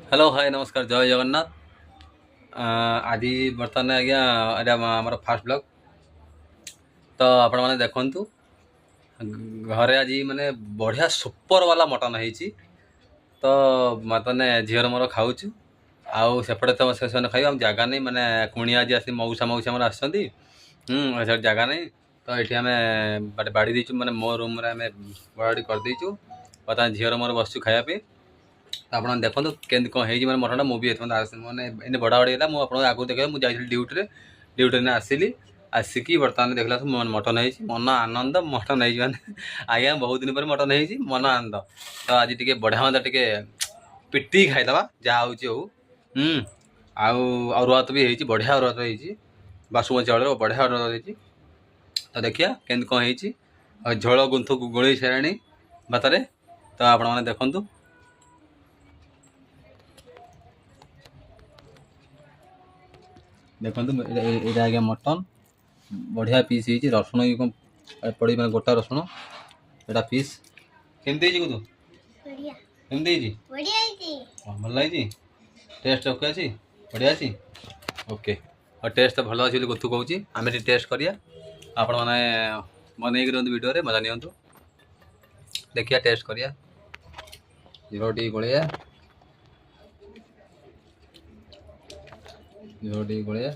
Hello hi नमस्कार जय जगन्नाथ। आज बर्तमान आज्ञा एटा आमर फास्ट ब्लॉग। तो आपण मैंने देखु घरे आज माने बढ़िया सुपर वाला मटन होती। तो मतलब झीर मोर खाऊ आउ सेपटे तो से खाई जगह नहीं माने कुणिया आज आस मऊसा मऊसा मोर आस जगह नहीं। तो ये आम बाड़ी देचु माने मो रूम रे आम बड़ी करदेचु। बर्तमान झीर मोर बसचु खायापी। ଆପଣ ଦେଖନ୍ତୁ କେମିତି କ'ଣ ହେଇଛି ମାନେ ମଟନ୍ଟା। ମୁଁ ବି ଏଥର ମାନେ ଏନେ ବଡ଼ା ବଡ଼ି ହେଲା। ମୁଁ ଆପଣଙ୍କୁ ଆଗକୁ ଦେଖିବା ମୁଁ ଯାଇଥିଲି ଡ୍ୟୁଟିରେ ଆସିଲି। ଆସିକି ବର୍ତ୍ତମାନ ଦେଖିଲା ମଟନ୍ ହେଇଛି। ମନ ଆନନ୍ଦ ମଟନ୍ ହେଇଛି ମାନେ ଆଜ୍ଞା ବହୁତ ଦିନ ପରେ ମଟନ୍ ହେଇଛି ମନ ଆନନ୍ଦ। ତ ଆଜି ଟିକେ ବଢ଼ିଆ ମନ୍ଦ ଟିକେ ପିଟିକି ଖାଇଦେବା ଯାହା ହେଉଛି ହଉ। ଆଉ ଅରୁଆ ଭାତ ବି ହେଇଛି, ବଢ଼ିଆ ଅରୁଆ ଭାତ ହେଇଛି। ବାସୁମତୀ ଚାଉଳର ବଢ଼ିଆ ଅରୁଆ ଭାତ ହେଇଛି। ତ ଦେଖିବା କେମିତି କ'ଣ ହେଇଛି। ଝୋଳ ଗୁନ୍ଥୁ ଗୋଳେଇ ସାରିଲାଣି ଭାତରେ। ତ ଆପଣମାନେ ଦେଖନ୍ତୁ। देखो ये आज्ञा मटन बढ़िया पीस हो रसुण भी कम पड़ी मैं गोटा रसुण एटा पीस केमती तू केमती भल लगी टेस्ट ओके अच्छी बढ़िया अच्छी ओके। और टेस्ट तो भल अच्छी गुथु कौच आम टेस्ट करिया आपण मैंने बनई वीडियो रे मजा नियंतु। देखिया टेस्ट करिया जीरोटी गोलिया जीरोटी गोलिया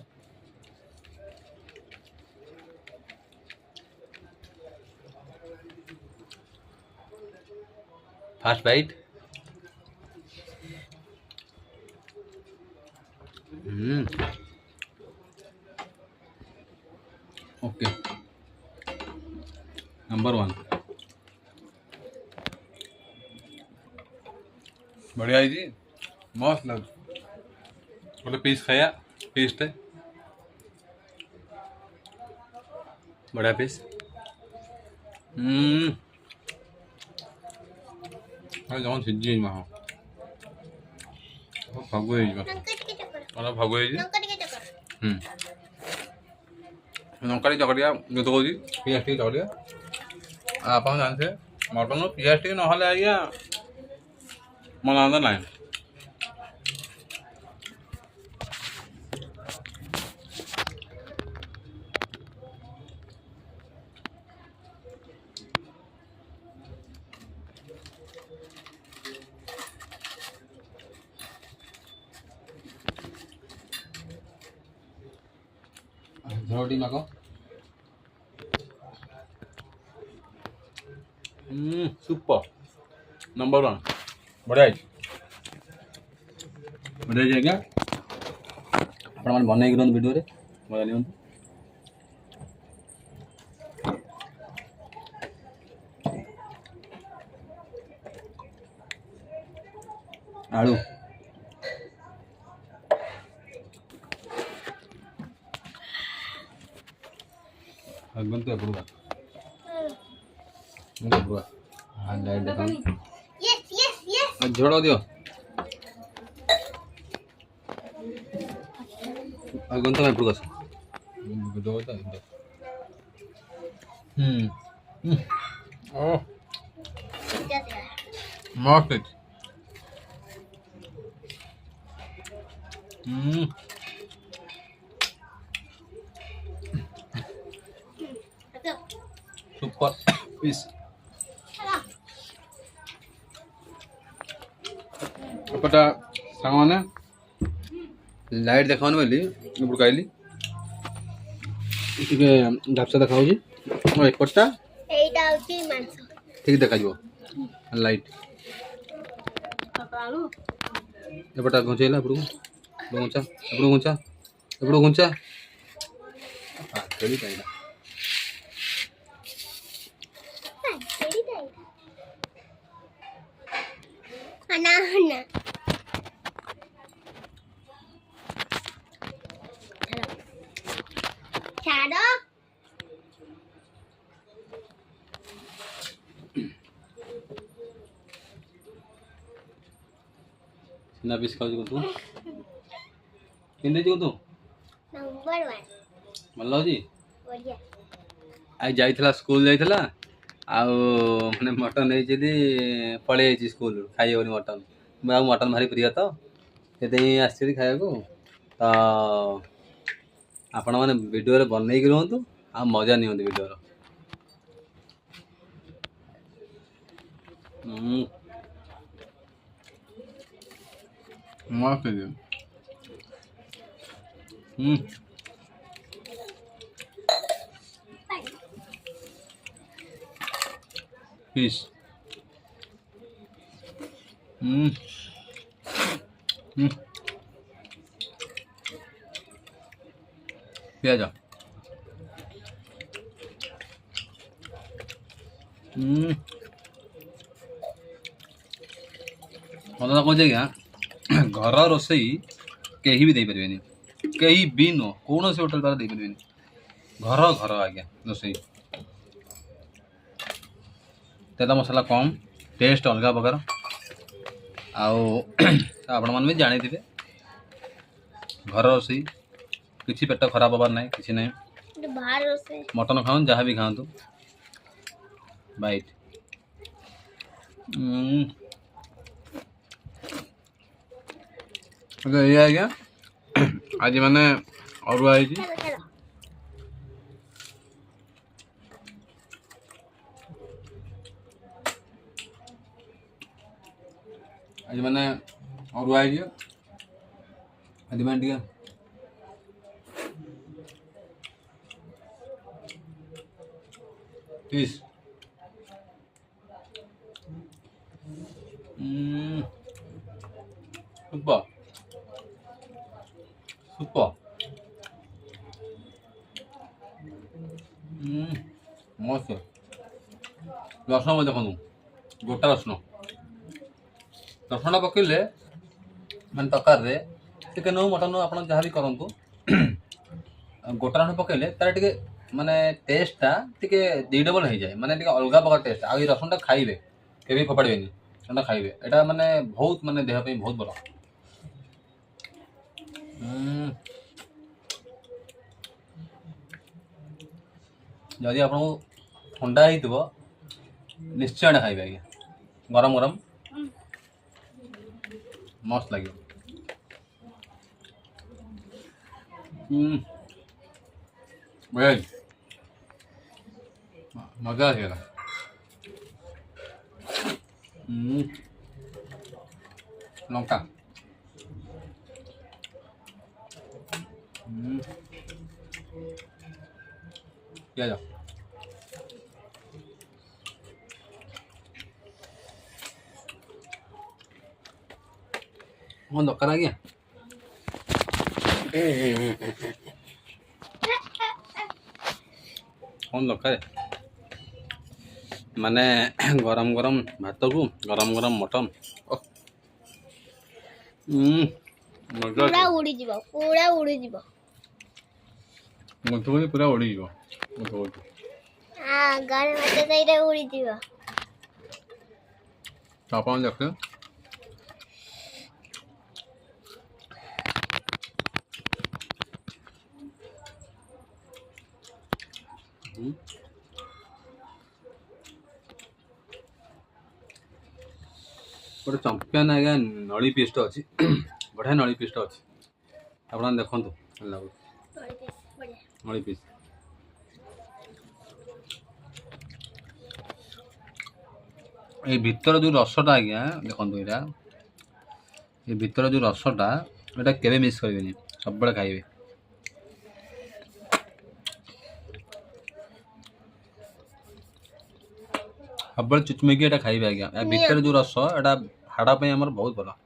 फास्ट बाइट ओके नंबर 1 बढ़िया है जी मस्त लग बोले पीस खाया पीस टे बढ़िया पीस जमा सीझी माह भगु भगु लंका चकटिया जो तो कौन पिज टे चकटिया आप जानते मटन पिज टे ना आज्ञा मन आनंद ना। झोटी माको सुपर नंबर 1 बढ़िया बढ़िया आज्ञा आप बनई वीडियो रे मजा नि आलू हस्बैंड तो एपड़ू हाँ लाइट देखा झोड़ दियो हस्बैंड तो एपड़ू कस ओह मस्त सुपर पीस एपटा सांग मैंने लाइट देखा बोली बुड़काइली झापसा देखा एपटा ठीक देखा लाइट एपटा घुंचेला घुंचा घुंचा घुंचा खेली चाहिए ना पीस खाऊ तू केंदे तू नंबर 1 भल जी आज जाइथला स्कूल जाइथला आउ माने मटन पड़े स्कूल खाई मटन मटन भारी प्रिय तो ସେଥିପାଇଁ ଆସିଥିଲି ଖାଇବାକୁ। ତ ଆପଣମାନେ ଭିଡ଼ିଓରେ ବନେଇକି ରୁହନ୍ତୁ ଆଉ ମଜା ନିଅନ୍ତୁ ଭିଡ଼ିଓର। ମସ୍ତ ହେଇଯିବ। ପିସ୍ ପିଆଜ ମତେ ତ କହୁଛି ଆଜ୍ଞା ଘର ରୋଷେଇ କେହି ବି ଦେଇପାରିବେନି, କେହି ବି ନୁହଁ, କୌଣସି ହୋଟେଲ ଦ୍ୱାରା ଦେଇପାରିବେନି। ଘର ଘର ଆଜ୍ଞା ରୋଷେଇ, ତେଲ ମସଲା କମ୍, ଟେଷ୍ଟ ଅଲଗା ପ୍ରକାର। ଆଉ ଆପଣମାନେ ବି ଜାଣିଥିବେ ଘର ରୋଷେଇ କିଛି ପେଟ ଖରାପ ହେବାର ନାହିଁ, କିଛି ନାହିଁ। ମଟନ ଖାଆନ୍ତୁ, ଯାହା ବି ଖାଆନ୍ତୁ, ବାଇଟ୍। ଏଇଆ ଆଜ୍ଞା ଆଜି ମାନେ ଅରୁଆ ହେଇଛି। ଆଜି ମାନେ ଅରୁଆ ହେଇଛି, ସେଥିପାଇଁ ଟିକେ ପିସ୍ ସୁପର ସୁପର ମସ୍ତ। ରସୁଣ ମଧ୍ୟ ଦେଖନ୍ତୁ, ଗୋଟା ରସୁଣଟା ପକେଇଲେ ମାନେ ତରକାରୀରେ ଚିକେନ୍ ହଉ ମଟନ୍ ହଉ ଆପଣ ଯାହା ବି କରନ୍ତୁ, ଗୋଟା ରସୁଣ ପକେଇଲେ ତାର ଟିକେ ମାନେ ଟେଷ୍ଟଟା ଟିକେ ଦି ଡବଲ୍ ହେଇଯାଏ, ମାନେ ଟିକେ ଅଲଗା ପ୍ରକାର ଟେଷ୍ଟ। ଆଉ ଏଇ ରସୁଣଟା ଖାଇବେ କେବେ ଫୋପାଡ଼ିବେନି, ରସୁଣଟା ଖାଇବେ, ଏଇଟା ମାନେ ବହୁତ ମାନେ ଦେହ ପାଇଁ ବହୁତ ଭଲ। ଯଦି ଆପଣଙ୍କୁ ଥଣ୍ଡା ହେଇଥିବ ନିଶ୍ଚୟ ଏଇଟା ଖାଇବେ ଆଜ୍ଞା, ଗରମ ଗରମ ମସ୍ତ ଲାଗିବ। ଭେଜ୍ ମଜା ଆସିଗଲା। ଲଙ୍କା ପିଆଜ କ'ଣ ଦରକାର ଆଜ୍ଞା? କ'ଣ ଦରକାର ମାନେ ଗରମ ଗରମ ଭାତକୁ ଗରମ ଗରମ ମଟନ, ପୁରା ଉଡ଼ିଯିବ, ପୁରା ଉଡ଼ିଯିବ, ପୁରା ଉଡ଼ିଯିବ, ଗରମ ଭାତ ସେଇଟା ଉଡ଼ିଯିବ। ଆପଣ ଦେଖିବେ ଗୋଟେ ଚମ୍ପିଆନ୍ ଆଜ୍ଞା ନଳି ପିସ୍ଟା ଅଛି, ବଢ଼ିଆ ନଳି ପିସ୍ଟା ଅଛି, ଆପଣ ଦେଖନ୍ତୁ ନଳି ପିସ୍। ଏଇ ଭିତର ଯେଉଁ ରସଟା ଆଜ୍ଞା ଦେଖନ୍ତୁ, ଏଇଟା ଏ ଭିତର ଯେଉଁ ରସଟା ଏଇଟା କେବେ ମିସ୍ କରିବେନି, ସବୁବେଳେ ଖାଇବେ। ସବୁବେଳେ ଚୁଚୁମିକି ଏଇଟା ଖାଇବେ ଆଜ୍ଞା। ଏ ଭିତରେ ଯେଉଁ ରସ ଏଇଟା ହାଡ଼ ପାଇଁ ଆମର ବହୁତ ଭଲ।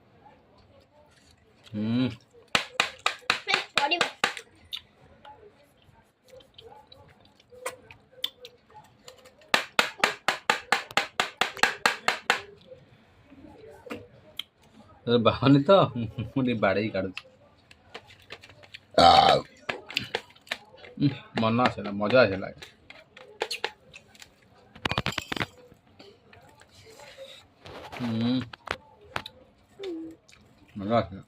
ବାହନି ତ ମୁଁ ଟିକେ ବାଡ଼େଇ କାଢୁଛି, ମନ ଆସିଲା, ମଜା ଆସିଲା। ମଜା ଆସିଲା।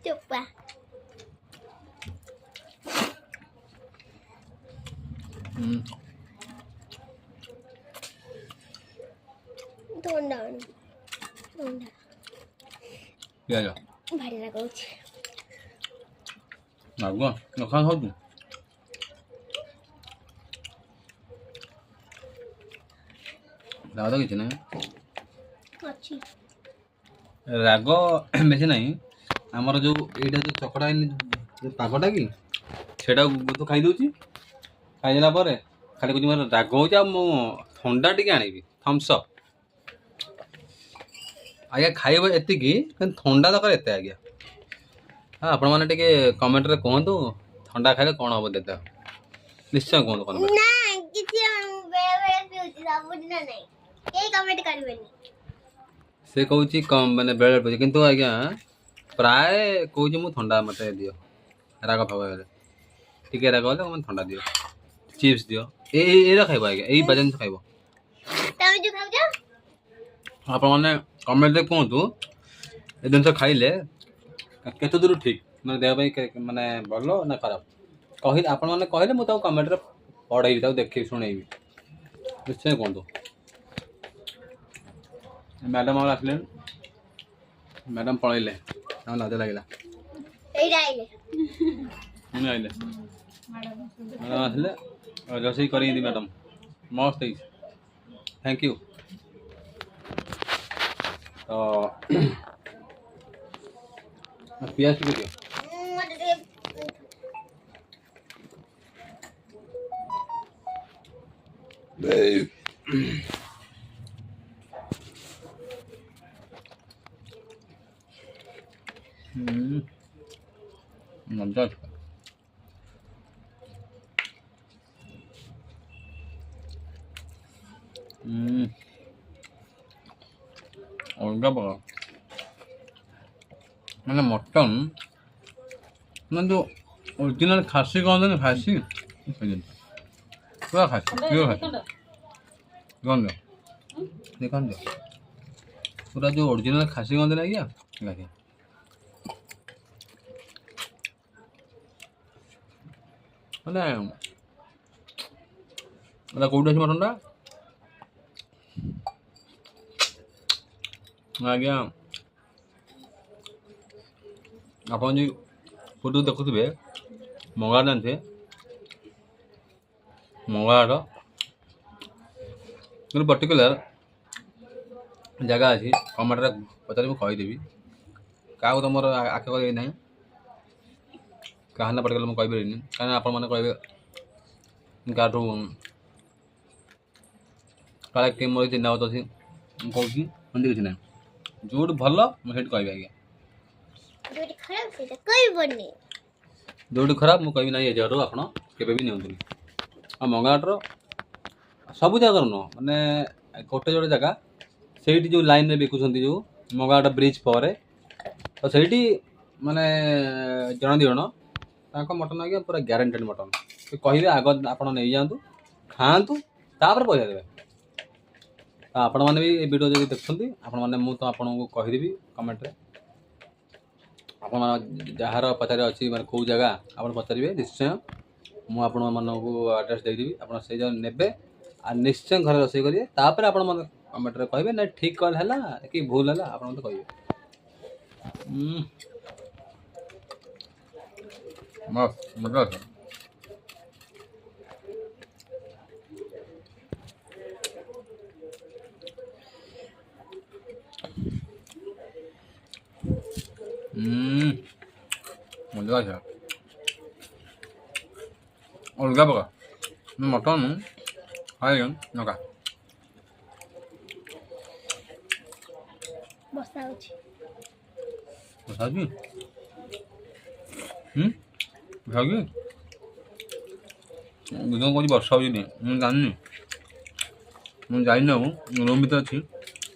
ଚୋପା ପିଆଜ ଭାରି ରାଗ ହଉଛି। ରାଗ ନ ଖାଉଛୁ ରାଗ ତ କିଛି ନାହିଁ ଅଛି ରାଗ ବେଶୀ ନାହିଁ ଆମର ଯେଉଁ ଏଇଟା ଯେଉଁ ଚକଟା ହେଇନି ଯେଉଁ ପାଗଟା କି ସେଇଟା ତୁ ଖାଇଦେଉଛି ଖାଇଦେଲା ପରେ ଖାଲି କହୁଛି ମୋର ରାଗ ହେଉଛି ଆଉ ମୁଁ ଥଣ୍ଡା ଟିକେ ଆଣିବି ଥମ୍ସଅପ୍ ଆଜ୍ଞା ଖାଇବ ଏତିକି କିନ୍ତୁ ଥଣ୍ଡା ଦରକାର ଏତେ ଆଜ୍ଞା ହଁ ଆପଣମାନେ ଟିକେ କମେଣ୍ଟରେ କୁହନ୍ତୁ ଥଣ୍ଡା ଖାଇଲେ କ'ଣ ହେବ ଦେତେ ନିଶ୍ଚୟ କୁହନ୍ତୁ କମେଣ୍ଟ ନା କିଛି ବେଳେ ବେଳେ ପିଉଛି ସବୁଦିନ ନାହିଁ କେହି କମେଣ୍ଟ କରିବେନି ସେ କହୁଛି ମାନେ ବେଳେ ବେଳେ କିନ୍ତୁ ଆଜ୍ଞା ପ୍ରାୟ କହୁଛି ମୁଁ ଥଣ୍ଡା ମୋତେ ଦିଅ ରାଗ ଫାଗ ହେଲେ ଟିକେ ରାଗ ହେଲେ ମୋତେ ଥଣ୍ଡା ଦିଅ ଚିପ୍ସ ଦିଅ ଏଇଟା ଖାଇବ ଆଜ୍ଞା ଏଇ ଜିନିଷ ଖାଇବ ତମେ ଯୋଉ ଖାଉଛ ଆପଣମାନେ କମେଣ୍ଟରେ କୁହନ୍ତୁ ଏ ଜିନିଷ ଖାଇଲେ କେତେ ଦୂର ଠିକ୍ ମାନେ ଦେହ ପାଇଁ ମାନେ ଭଲ ନା ଖରାପ କହିଲେ ଆପଣମାନେ କହିଲେ ମୁଁ ତାକୁ କମେଣ୍ଟରେ ପଢ଼େଇବି ତାକୁ ଦେଖେଇବି ଶୁଣେଇବି ନିଶ୍ଚୟ କୁହନ୍ତୁ ମ୍ୟାଡ଼ାମ୍ ଆମର ଆସିଲେ ମ୍ୟାଡ଼ାମ୍ ପଳେଇଲେ ତାଙ୍କୁ ଲାଜ ଲାଗିଲା ଏଇଟା ଆଇଲେ ଆଇଲେ ମ୍ୟାଡ଼ାମ୍ ଆସିଲେ ରୋଷେଇ କରିକି ମ୍ୟାଡ଼ାମ୍ ମସ୍ତ ହେଇଛି ଥ୍ୟାଙ୍କ ୟୁ ତ ପିଆଜ ଟିକେ ଦିଅ ମତେ ଟିକେ ମଜା ଅଛି ଅଲଗା ପ୍ରକାର ମାନେ ମଟନ୍ ମାନେ ଯେଉଁ ଓରିଜିନାଲ ଖାସି କହନ୍ତିନି ଖାସି ପୁରା ଖାସି ପିଓର ଖାସି କହନ୍ତି ଦେଖନ୍ତୁ ପୁରା ଯେଉଁ ଓରିଜିନାଲ ଖାସି କହନ୍ତିନି ଆଜ୍ଞା ଆଜ୍ଞା ମାନେ ଏଇଟା କେଉଁଠି ଅଛି ମଟନ୍ଟା ଆଜ୍ଞା ଆପଣ ଯେଉଁ ଫଟୋ ଦେଖୁଥିବେ ମଙ୍ଗଳା ଜାଣିଥିବେ ମଙ୍ଗଳାର ଗୋଟେ ପର୍ଟିକୁଲାର ଜାଗା ଅଛି କମେଣ୍ଟରେ ପଚାରି ମୁଁ କହିଦେବି କାହାକୁ ତ ମୋର ଆଖି କରିବି ନାହିଁ କାହା ନା ପର୍ଟିକୁଲାର ମୁଁ କହିପାରିବିନି କାହିଁକିନା ଆପଣମାନେ କହିବେ କାହାଠୁ କାଳେ କିଏ ମୋର ଚିହ୍ନା ବହୁତ ଅଛି ମୁଁ କହୁଛି ଏମିତି କିଛି ନାହିଁ ଯେଉଁଠି ଭଲ ମୁଁ ସେଇଠି କହିବି ଆଜ୍ଞା ଯୋଉଠି ଖରାପ ସେଇଟା କହିବନି ଯେଉଁଠି ଖରାପ ମୁଁ କହିବି ନାହିଁ ଏ ଜାଗାରୁ ଆପଣ କେବେ ବି ନିଅନ୍ତୁନି ଆଉ ମଙ୍ଗଳାଟର ସବୁ ଜାଗାରୁ ନୁହଁ ମାନେ ଗୋଟେ ଯୋଡ଼େ ଜାଗା ସେଇଠି ଯେଉଁ ଲାଇନ୍ରେ ବିକୁଛନ୍ତି ଯେଉଁ ମଙ୍ଗଳାଟ ବ୍ରିଜ୍ ପରେ ତ ସେଇଠି ମାନେ ଜଣ ଦୁଇ ଜଣ ତାଙ୍କ ମଟନ୍ ଆଜ୍ଞା ପୁରା ଗ୍ୟାରେଣ୍ଟେଡ଼୍ ମଟନ୍ ସେ କହିବେ ଆଗ ଆପଣ ନେଇଯାଆନ୍ତୁ ଖାଆନ୍ତୁ ତାପରେ ପଇସା ଦେବେ ଆପଣମାନେ ବି ଏ ଭିଡ଼ିଓ ଯଦି ଦେଖୁଛନ୍ତି ଆପଣମାନେ ମୁଁ ତ ଆପଣଙ୍କୁ କହିଦେବି କମେଣ୍ଟରେ ଆପଣ ଯାହାର ପଚାରେ ଅଛି ମାନେ କେଉଁ ଜାଗା ଆପଣ ପଚାରିବେ ନିଶ୍ଚୟ ମୁଁ ଆପଣମାନଙ୍କୁ ଆଡ୍ରେସ୍ ଦେଇଦେବି ଆପଣ ସେଇ ଜାଗା ନେବେ ଆଉ ନିଶ୍ଚୟ ଘରେ ରୋଷେଇ କରିବେ ତାପରେ ଆପଣ ମୋତେ କମେଣ୍ଟରେ କହିବେ ନାଇଁ ଠିକ୍ କଲ୍ ହେଲା କି ଭୁଲ ହେଲା ଆପଣ ମୋତେ କହିବେ ମଜା ଅଛି ମଜା ଅଛି ଅଲଗା ପ୍ରକାର ମଟନ୍ ଖାଇଗନ୍ ନକା ବର୍ଷା ହଉଛି ବର୍ଷା ହଉଛି ଭାଗି ବୁଝ କହୁଛି ବର୍ଷା ହଉଛି ନି ମୁଁ ଜାଣିନି ମୁଁ ଯାଇନି ଆଉ ରୁମ୍ ଭିତରେ ଅଛି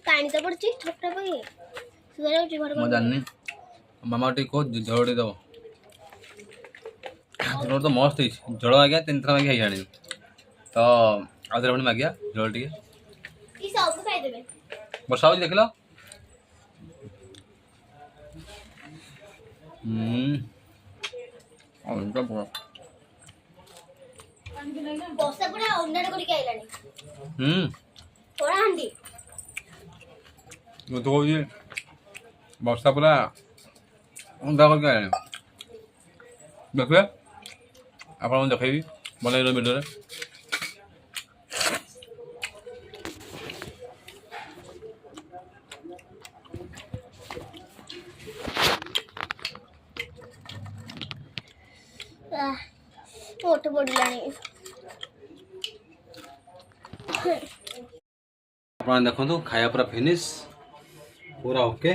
ପାଣି ତ ପଡୁଛି ଠୋପା ପାଇଁ ଶୁଆ ଯାଉଛି ଘର ମୁଁ ଜାଣିନି ମାମା ଟିକେ କହ ଝୋଳ ଟିକେ ଦେବ ଝୋଳ ତ ମସ୍ତ ହେଇଛି ଝୋଳ ଆଜ୍ଞା 3 ଥର ମାଗି ଆଣିବି ତ ଆଉ ଥରେ ପୁଣି ମାଗିଆ ଝୋଳ ଟିକେ ସବୁ ଖାଇଦେବେ ବର୍ଷା ହଉଛି ଦେଖିଲ ବର୍ଷା ପୁରା ଅନ୍ଧାର କରିକି ଆଇଲାଣି ପଳାହାଣ୍ଡି ମୁଁ ତ କହୁଛି ବର୍ଷା ପୁରା ଅନ୍ଧା କରିକି ଆଇଲାଣି। ଦେଖିବେ ଆପଣଙ୍କୁ ଦେଖେଇବି ବନେଇର ଭିଡ଼ିଓରେ। ओठ पड़लानी ଆପଣ ଦେଖନ୍ତୁ ଖାଇବା ପୁରା ଫିନିଶ ପୁରା ଓକେ।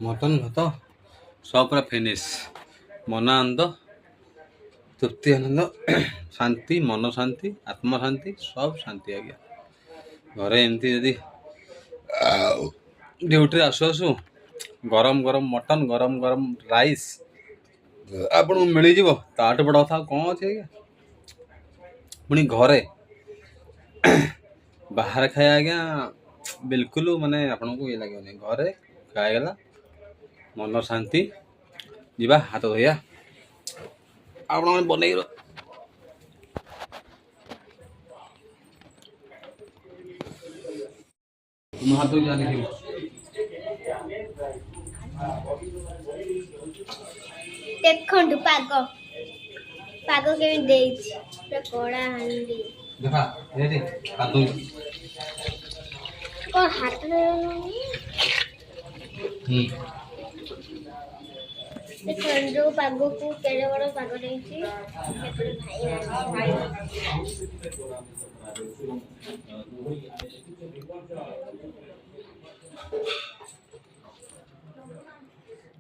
ମଟନ ଭାତ ସବୁ ପୁରା ଫିନିଶ। ମନ ଆନନ୍ଦ ତୃପ୍ତି ଆନନ୍ଦ ଶାନ୍ତି ମନ ଶାନ୍ତି ଆତ୍ମ ଶାନ୍ତି ସବୁ ଶାନ୍ତି ଆଜ୍ଞା। ଘରେ ଏମିତି ଯଦି ଡ୍ୟୁଟିରେ ଆସୁ ଆସୁ ଗରମ ଗରମ ମଟନ ଗରମ ଗରମ ରାଇସ୍ ଆପଣଙ୍କୁ ମିଳିଯିବ ତାଠୁ ବଡ଼ କଥା ଆଉ କ'ଣ ଅଛି ଆଜ୍ଞା। ପୁଣି ଘରେ ବାହାରେ ଖାଇବା ଆଜ୍ଞା ବିଲକୁଲ ମାନେ ଆପଣଙ୍କୁ ଇଏ ଲାଗିବନି। ଘରେ ଖାଇଗଲା ମନ ଶାନ୍ତି ଯିବା ହାତ ଧୋଇବା ଆପଣମାନେ ବନେଇର ମୋ ହାତ ଯା ଦେଖିବ। देखंतु पाग पाग केमी देइछि पूरा कोड़ा हंडी देखा रेडी हाथ धो को हाथ रे देखंतु पाग को केड़े बड़ पाग देइछि केते भाई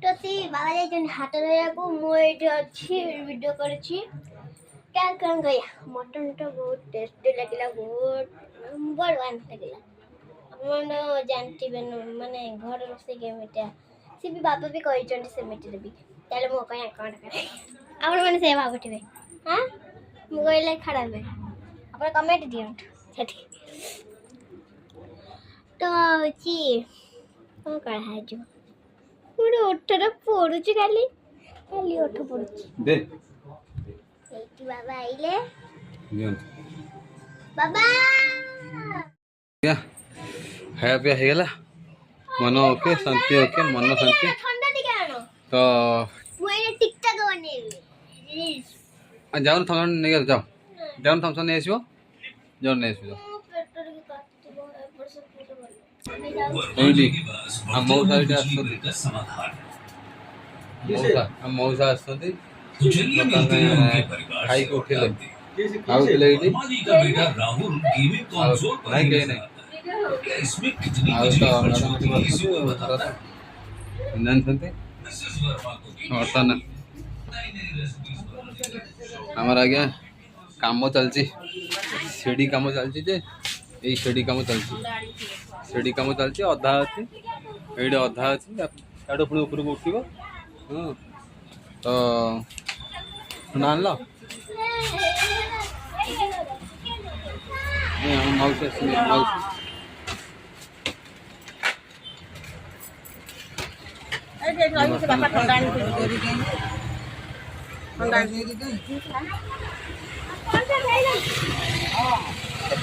तो सी बाबा जाइछन हाथ धोया को मो एठी अछि वीडियो करछि क्या कन गया मटन तो बहुत टेस्टी लगिला बहुत नंबर 1 लगिला अपन जानती बेन माने घर रोसे केमिटा सी भी बाबा भी कहिछन सेमिटी देबी ताले मो कया अकाउंट करे आपण माने से भाव उठिबे हां मो गइले खराब है अपन कमेंट दियन सेठी तो छी को कह है जो पूरे ओठरा पड़ुची खाली खाली ओठ पड़ुची दे एटी बाबा आइले दियन बाबा क्या खाया पिया हो गला मन ओके शांति ओके मन शांति ठंडा टिके आनो तो मुए टिकटक बनेबे रील्स जाओ थमसन नहीं जाओ जाओ थमसन नहीं आसो जाओ नहीं आसो पेट्रोल की काटतो एपर से फोटो बन एडी हम मौसा इटा आसती हम मौसा आसती खाई को उठिले आउले एडी नहीं कहीं नहीं आमर आज्ञा काम चलती सीढ़ी काम चलती जे यही सीढ़ी काम चलती सीढ़ी काम चलती अधा अच्छी ये अधा अच्छी पुणी उपरକୁ उठिब हाँ तो सुना आनल मौसी मौसी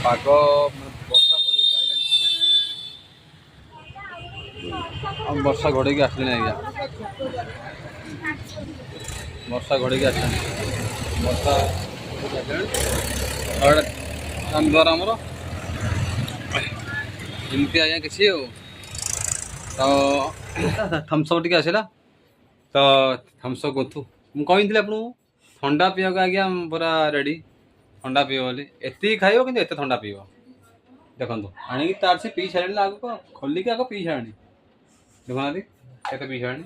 पाग वर्षा घोड़े आसले आज्ञा वर्षा घोड़े आसले वर्षा द्वारा आमर एमती आज्ञा किसी तो थम्सअप टी आसला तो थम्सअप गंथु मुझे कही आपको ठंडा पीवा आज्ञा पूरा रेडी ठंडा पीव बोली एति खाइब कि एत ठंडा पीव देखो आणिकी तार से पी सारे आग को खोलिक आग पी सारे देखुना केत पी सारे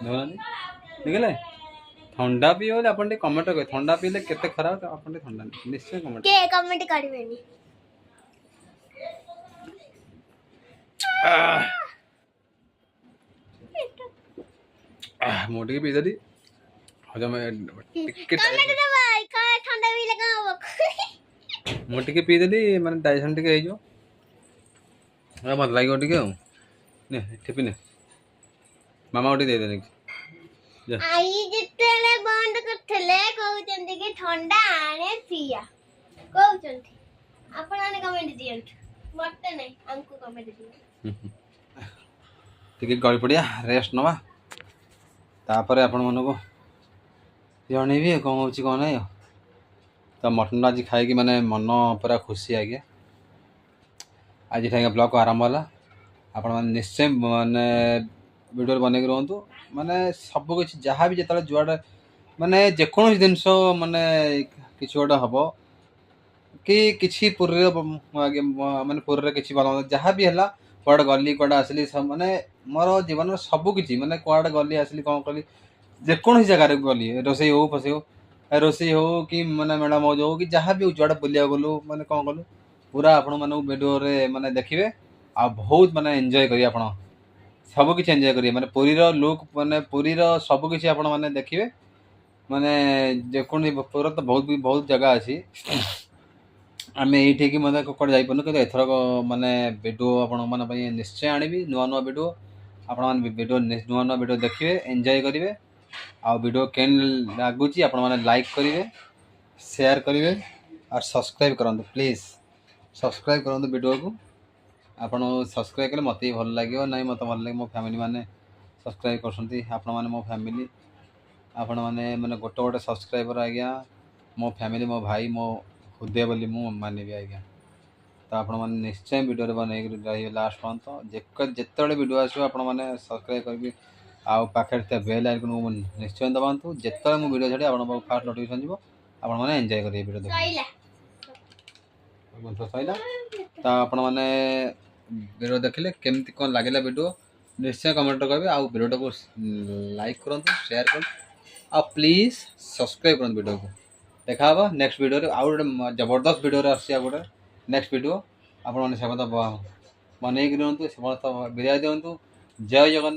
देखुना देखले ठंडा पीव बोले आप कमेंट करें ठंडा पीले केते खराब आप ठंडा निश्चय कमेंट के कमेंट करबेनी मोटी के पीछे हजम कमेंट दे भाई का ठंडा भी लगा हो मोटी के पीदेली माने डाइजेशन टिके हो मत लगे टिके ने ठेपी ने मामा उठी दे देने आई जितले बंद करथले कहउचंती कि ठंडा आने पिया कहउचंती आपण आने कमेंट दियंत मते नहीं हमको कमेंट दियो ଟିକେ ଗଳି ପଡ଼ିଆ ରେଷ୍ଟ ନେବା ତାପରେ ଆପଣମାନଙ୍କୁ ଜଣେଇବି କ'ଣ ହେଉଛି କ'ଣ ନାହିଁ ଆଉ। ତ ମଟନ୍ ଆଜି ଖାଇକି ମାନେ ମନ ପୁରା ଖୁସି ଆଜ୍ଞା। ଆଜିଠୁ ଆଜ୍ଞା ବ୍ଲଗ୍ ଆରମ୍ଭ ହେଲା। ଆପଣମାନେ ନିଶ୍ଚୟ ମାନେ ଭିଡ଼ିଓରେ ବନେଇକି ରୁହନ୍ତୁ। ମାନେ ସବୁକିଛି ଯାହା ବି ଯେତେବେଳେ ଯୁଆଡ଼େ ମାନେ ଯେକୌଣସି ଜିନିଷ ମାନେ କିଛି ଗୋଟେ ହେବ କି କିଛି ପୁରୀରେ ଆଜ୍ଞା ମାନେ ପୁରୀରେ କିଛି ଭଲ ଯାହା ବି ହେଲା କୁଆଡ଼େ ଗଲି କୁଆଡ଼େ ଆସିଲି ମାନେ ମୋର ଜୀବନର ସବୁକିଛି ମାନେ କୁଆଡ଼େ ଗଲି ଆସିଲି କ'ଣ କଲି ଯେକୌଣସି ଜାଗାରେ ଗଲି ରୋଷେଇ ହଉ ଫସେଇ ହଉ ରୋଷେଇ ହଉ କି ମାନେ ମେଳା ମଉଜ ହଉ କି ଯାହା ବି ହଉ ଯୁଆଡ଼େ ବୁଲିବାକୁ ଗଲୁ ମାନେ କ'ଣ କଲୁ ପୁରା ଆପଣମାନଙ୍କୁ ଭିଡ଼ିଓରେ ମାନେ ଦେଖିବେ ଆଉ ବହୁତ ମାନେ ଏନ୍ଜୟ କରିବେ। ଆପଣ ସବୁକିଛି ଏନ୍ଜୟ କରିବେ ମାନେ ପୁରୀର ଲୁକ୍ ମାନେ ପୁରୀର ସବୁକିଛି ଆପଣମାନେ ଦେଖିବେ। ମାନେ ଯେକୌଣସି ପୁରୀର ତ ବହୁତ ଜାଗା ଅଛି। ଆମେ ଏଇଠିକି ମାନେ କୁଆଡ଼େ ଯାଇପାରୁନୁ କିନ୍ତୁ ଏଥରକ ମାନେ ଭିଡ଼ିଓ ଆପଣମାନଙ୍କ ପାଇଁ ନିଶ୍ଚୟ ଆଣିବି ନୂଆ ନୂଆ ଭିଡ଼ିଓ। ଆପଣମାନେ ନୂଆ ନୂଆ ଭିଡ଼ିଓ ଦେଖିବେ ଏନ୍ଜୟ କରିବେ। ଆଉ ଭିଡ଼ିଓ କେମିତି ଲାଗୁଛି ଆପଣମାନେ ଲାଇକ୍ କରିବେ ସେୟାର କରିବେ ଆଉ ସବସ୍କ୍ରାଇବ୍ କରନ୍ତୁ ପ୍ଲିଜ୍। ସବସ୍କ୍ରାଇବ୍ କରନ୍ତୁ ଭିଡ଼ିଓକୁ। ଆପଣ ସବସ୍କ୍ରାଇବ୍ କଲେ ମୋତେ ବି ଭଲ ଲାଗିବ ନାହିଁ ମୋତେ ଭଲ ଲାଗେ ମୋ ଫ୍ୟାମିଲି ମାନେ ସବସ୍କ୍ରାଇବ୍ କରୁଛନ୍ତି। ଆପଣମାନେ ମୋ ଫ୍ୟାମିଲି ଆପଣମାନେ ମାନେ ଗୋଟେ ଗୋଟେ ସବସ୍କ୍ରାଇବର୍ ଆଜ୍ଞା ମୋ ଫ୍ୟାମିଲି ମୋ ଭାଇ ମୋ ହୃଦୟ ବୋଲି ମୁଁ ମାନିବି ଆଜ୍ଞା। ତ ଆପଣମାନେ ନିଶ୍ଚୟ ଭିଡ଼ିଓରେ ବନେଇକି ରହିବେ ଲାଷ୍ଟ ପର୍ଯ୍ୟନ୍ତ। ଯେତେବେଳେ ଭିଡ଼ିଓ ଆସିବ ଆପଣମାନେ ସବସ୍କ୍ରାଇବ୍ କରିବି ଆଉ ପାଖରେ ଥିବା ବେଲ୍ ଆଇକନ୍କୁ ନିଶ୍ଚୟ ଦବାନ୍ତୁ। ଯେତେବେଳେ ମୁଁ ଭିଡ଼ିଓ ଛାଡ଼ିବି ଆପଣଙ୍କ ପାଖକୁ ଫାଷ୍ଟ ନୋଟିଫିକେସନ୍ ଯିବ ଆପଣମାନେ ଏନ୍ଜୟ କରିବେ ଭିଡ଼ିଓ ଦେଖିବେ। ସରିଲା ତ ଆପଣମାନେ ଭିଡ଼ିଓ ଦେଖିଲେ କେମିତି କ'ଣ ଲାଗିଲା ଭିଡ଼ିଓ ନିଶ୍ଚୟ କମେଣ୍ଟରେ କହିବେ। ଆଉ ଭିଡ଼ିଓଟାକୁ ଲାଇକ୍ କରନ୍ତୁ ସେୟାର କରନ୍ତୁ ଆଉ ପ୍ଲିଜ୍ ସବସ୍କ୍ରାଇବ୍ କରନ୍ତୁ ଭିଡ଼ିଓକୁ। ଦେଖା ହେବ ନେକ୍ସଟ ଭିଡ଼ିଓରେ ଆଉ ଗୋଟେ ଜବରଦସ୍ତ ଭିଡ଼ିଓରେ ଆସୁଛି ଆଉ ଗୋଟେ ନେକ୍ସଟ ଭିଡ଼ିଓ। ଆପଣମାନେ ସମସ୍ତେ ବନେଇକି ରୁହନ୍ତୁ ସମସ୍ତ ବିଦାୟ ଦିଅନ୍ତୁ। ଜୟ ଜଗନ୍ନାଥ।